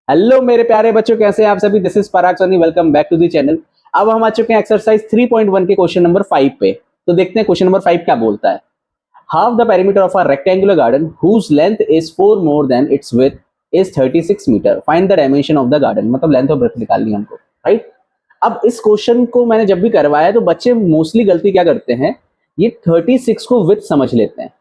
Hello मेरे प्यारे बच्चों, कैसे हैं आप सभी। This is Parag Soni, welcome back to the channel. अब हम आ चुके हैं एक्सरसाइज 3.1 के क्वेश्चन नंबर 5 पे। तो देखते हैं क्वेश्चन नंबर 5 क्या बोलता है। Half the perimeter of a rectangular garden whose length is 4 more than its width is 36 metre, find the dimension of the garden. मतलब लेंथ और ब्रेड्थ निकालनी है हमको, राइट। अब इस क्वेश्चन को मैंने जब भी करवाया तो बच्चे मोस्टली गलती क्या करते हैं, ये 36 को विड्थ समझ लेते हैं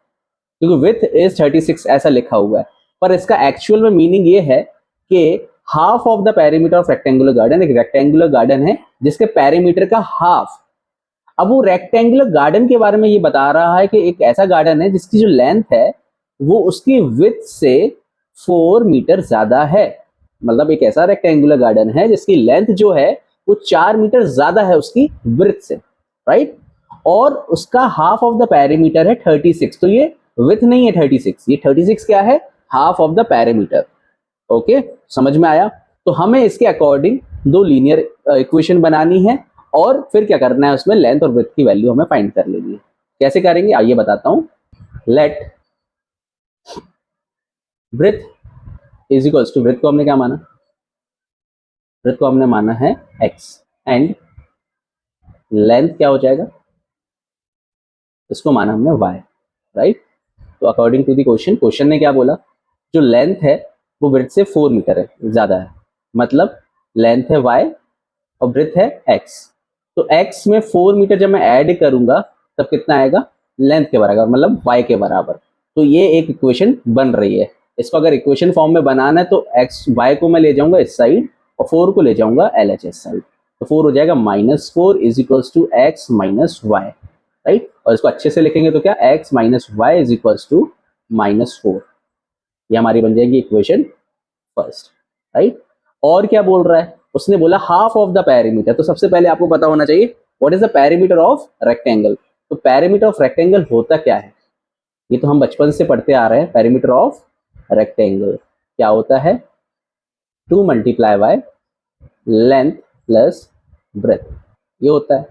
क्योंकि विथ इज 36 ऐसा लिखा हुआ है। पर इसका एक्चुअल में मीनिंग ये है कि half of the perimeter of rectangular garden, एक रेक्टेंगुलर गार्डन है जिसके पेरीमीटर का हाफ। अब वो रेक्टेंगुलर गार्डन के बारे में ये बता रहा है कि एक ऐसा गार्डन है जिसकी जो लेंथ है वो उसकी विथ से 4 मीटर ज्यादा है। मतलब एक ऐसा रेक्टेंगुलर गार्डन है जिसकी लेंथ जो है वो 4 मीटर ज्यादा है उसकी विथ से, राइट। और उसका हाफ ऑफ द पेरीमीटर है 36। तो ये विथ नहीं है 36, ये 36 क्या है, half of the perimeter. Okay, समझ में आया। तो हमें इसके अकॉर्डिंग दो लीनियर इक्वेशन बनानी है और फिर क्या करना है, उसमें लेंथ और ब्रेड्थ की वैल्यू हमें फाइंड कर लेनी है। कैसे करेंगे आइए बताता हूं। Let breadth is equals to, breadth को हमने क्या माना, ब्रेड्थ को हमने माना है x एंड लेंथ क्या हो जाएगा, इसको माना हमने y, राइट। तो अकॉर्डिंग टू द क्वेश्चन ने क्या बोला, जो लेंथ है वो ब्रेड्थ से 4 मीटर है ज्यादा है। मतलब लेंथ है y और ब्रेड्थ है x। तो x में 4 मीटर जब मैं ऐड करूंगा तब कितना आएगा, लेंथ के बराबर, मतलब y के बराबर। तो ये एक इक्वेशन बन रही है। इसको अगर इक्वेशन फॉर्म में बनाना है तो x y को मैं ले जाऊंगा इस साइड और 4 को ले जाऊंगा LHS साइड। तो 4 हो जाएगा -4 is equals to x minus y, right. और इसको अच्छे से लिखेंगे तो क्या, x minus y is equals to -4। ये हमारी बन जाएगी इक्वेशन फर्स्ट, राइट। और क्या बोल रहा है, उसने बोला हाफ ऑफ द पेरीमीटर। तो सबसे पहले आपको पता होना चाहिए what is the perimeter of rectangle. तो पेरीमीटर ऑफ रेक्टेंगल होता क्या है, ये तो हम बचपन से पढ़ते आ रहे हैं। पेरीमीटर ऑफ रेक्टेंगल क्या होता है, 2 multiply by length plus breadth, ये होता है।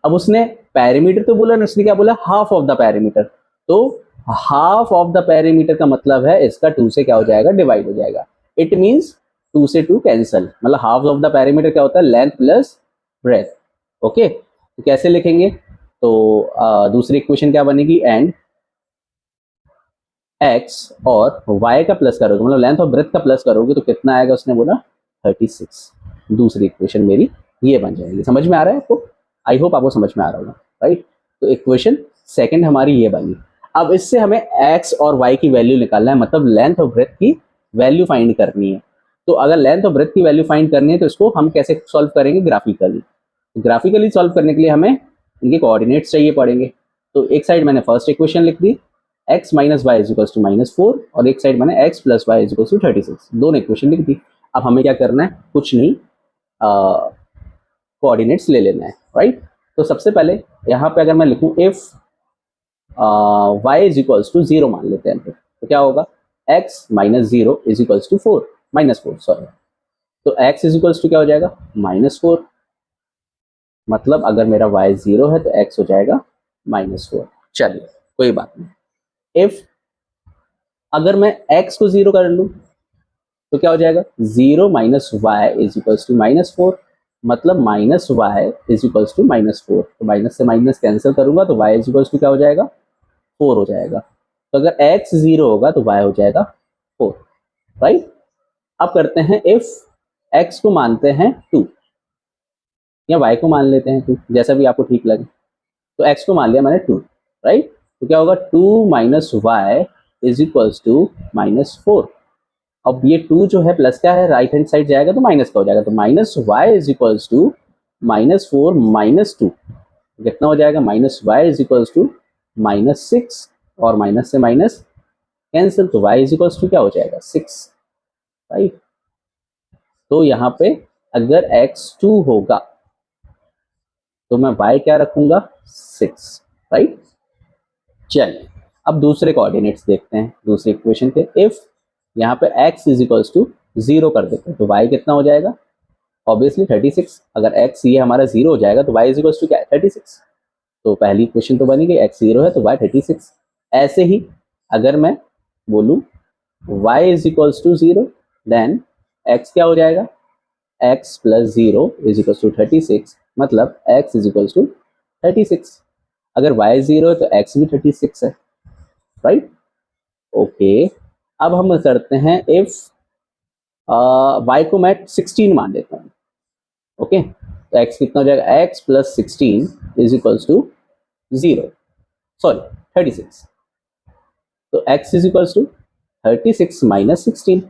अब उसने पेरीमीटर तो बोला ना, उसने क्या बोला, हाफ ऑफ द पेरीमीटर। तो हाफ ऑफ द पेरीमीटर का मतलब है इसका 2 से क्या हो जाएगा, डिवाइड हो जाएगा। इट मींस 2 से 2 कैंसल, मतलब हाफ ऑफ द पेरीमीटर क्या होता है, लेंथ प्लस ब्रेथ। ओके, तो कैसे लिखेंगे, तो दूसरी इक्वेशन क्या बनेगी, एंड x और y का प्लस करोगे, मतलब लेंथ और ब्रेथ का प्लस करोगे तो कितना आएगा, उसने बोला 36। दूसरी इक्वेशन मेरी ये बन जाएगी। समझ में आ रहा है आपको, आई होप आपको समझ में आ रहा होगा, राइट। तो इक्वेशन सेकंड हमारी ये बनी। अब इससे हमें x और y की वैल्यू निकालना है, मतलब लेंथ और ब्रेथ की वैल्यू फाइंड करनी है। तो अगर लेंथ और ब्रेथ की वैल्यू फाइंड करनी है तो इसको हम कैसे सॉल्व करेंगे, ग्राफिकली। ग्राफिकली सॉल्व करने के लिए हमें इनके कोऑर्डिनेट्स चाहिए पड़ेंगे। तो एक साइड मैंने फर्स्ट इक्वेशन लिख दी, x minus y is equals to -4, और एक साइड मैंने x plus y is equals to 36, दोनों इक्वेशन लिख दी। अब हमें क्या करना है, कुछ नहीं, कोऑर्डिनेट्स ले लेना है, राइट। तो सबसे पहले यहाँ पे अगर मैं लिखूं if y is equals to 0 मान लेते हैं, तो क्या होगा, x minus 0 is equals to 4, -4 sorry. तो x इज इक्वल्स टू क्या हो जाएगा, -4। मतलब अगर मेरा y 0 है तो x हो जाएगा -4। चलिए कोई बात नहीं। इफ अगर मैं x को 0 कर लूं तो क्या हो जाएगा, 0 minus y is equals to -4। मतलब minus y is equals to -4। तो माइनस से माइनस कैंसिल करूंगा तो y इज इक्वल्स टू क्या हो जाएगा, 4 हो जाएगा। तो अगर x 0 होगा तो y हो जाएगा 4, राइट। अब करते हैं इफ x को मानते हैं 2 या y को मान लेते हैं 2, जैसा भी आपको ठीक लगे। तो x को मान लिया मैंने 2, राइट। तो क्या होगा, 2 minus y is equals to -4। अब ये 2 जो है प्लस का है, राइट हैंड साइड जाएगा तो माइनस का हो जाएगा। तो minus y is equals to -4 -2 कितना हो जाएगा, minus y is equals to -6, और माइनस से माइनस कैंसिल, तो y इज इक्वल्स टू क्या हो जाएगा, 6, राइट। तो यहाँ पे अगर x2 होगा तो मैं y क्या रखूंगा, 6, राइट। चलिए अब दूसरे कोऑर्डिनेट्स देखते हैं दूसरी इक्वेशन के। इफ यहाँ पे x इज इक्वल्स टू 0 कर देते हैं तो y कितना हो जाएगा, ऑब्वियसली 36। अगर x ये हमारा 0 हो जाएगा तो y इज इक्वल्स टू क्या है, 36। तो पहली इक्वेशन तो बनी गई, x 0 है तो y 36। ऐसे ही अगर मैं बोलूँ y is equals to 0, then x क्या हो जाएगा, x plus 0 is equal to 36, मतलब x इज इक्वल टू 36। अगर y 0 है तो x भी 36 है, राइट। ओके, अब हम करते हैं इफ y को मैं 16 मान लेता हूँ। ओके, तो x कितना हो जाएगा, x plus 16 is equals to 0, sorry 36। तो x is equals to 36 minus 16,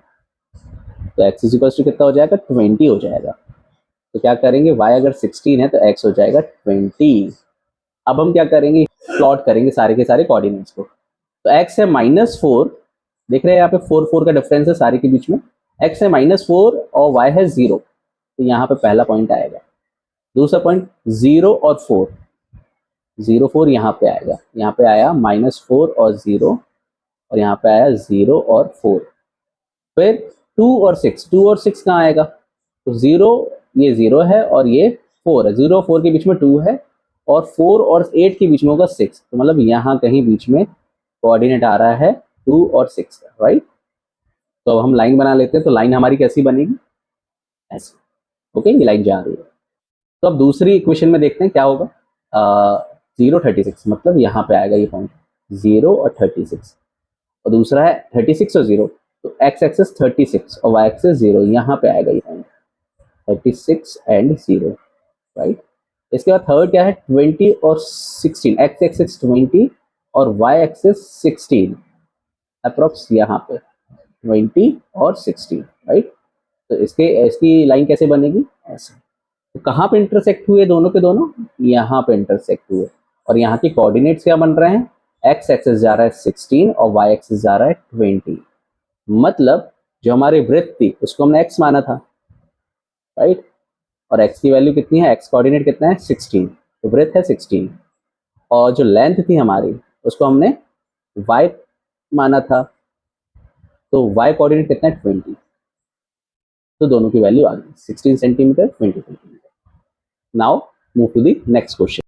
तो x इज इक्वल्स टू कितना हो जाएगा, 20 हो जाएगा। तो क्या करेंगे, y अगर 16 है तो x हो जाएगा 20। अब हम क्या करेंगे, प्लॉट करेंगे सारे के सारे कोऑर्डिनेट्स को। तो x है -4, देख रहे हैं यहाँ पे 4 4 का डिफरेंस है सारे के बीच में। x है -4 और y है 0, तो यहाँ पे पहला पॉइंट आएगा। दूसरा पॉइंट 0 और 4, 0 4 यहाँ पे आएगा, यहाँ पे आया -4 और 0, और यहाँ पे आया 0 और 4। फिर 2 और 6, 2 और 6 कहाँ आएगा, तो 0, ये 0 है और ये 4 है, 0 और 4 के बीच में 2 है, और 4 और 8 के बीच में होगा 6, तो मतलब यहाँ कहीं बीच में कोऑर्डिनेट आ रहा है 2 और 6 का, राइट। तो अब हम लाइन बना लेते हैं, तो लाइन हमारी कैसी बनेगी, ऐसी। ओके, ये लाइन जा रही है। तो अब दूसरी इक्वेशन में देखते हैं क्या होगा। 0 36, मतलब यहाँ पे आएगा ये पॉइंट 0 और 36, और दूसरा है 36 और 0, तो x एक्सेस 36 और y एक्सेस 0, यहाँ पे आएगा ये पॉइंट 36 एंड 0, राइट। इसके बाद थर्ड क्या है, 20 और 16, x एक्सेस 20 और y एक्सेस 16, अप्रोक्स यहाँ पे 20 और 16, राइट। तो इसकी लाइन कैसे बनेगी, ऐसे। तो कहाँ पे इंटरसेक्ट हुए दोनों के दोनों, यहाँ पे इंटरसेक्ट हुए, और यहाँ के कोऑर्डिनेट्स क्या बन रहे हैं, x एक्सेस जा रहा है 16 और y एक्सेस जा रहा है 20, मतलब जो हमारी वृत्त थी उसको हमने x माना था, राइट, और x की वैल्यू कितनी है, x कोऑर्डिनेट कितना है 16, तो वृत्त है 16, और जो लेंथ थी हमारी उसको हमने y माना था, तो y कोऑर्डिनेट कितना है 20, तो दोनों की वैल्यू आ गई 16 centimetre 20 centimetre. Now move to the next question.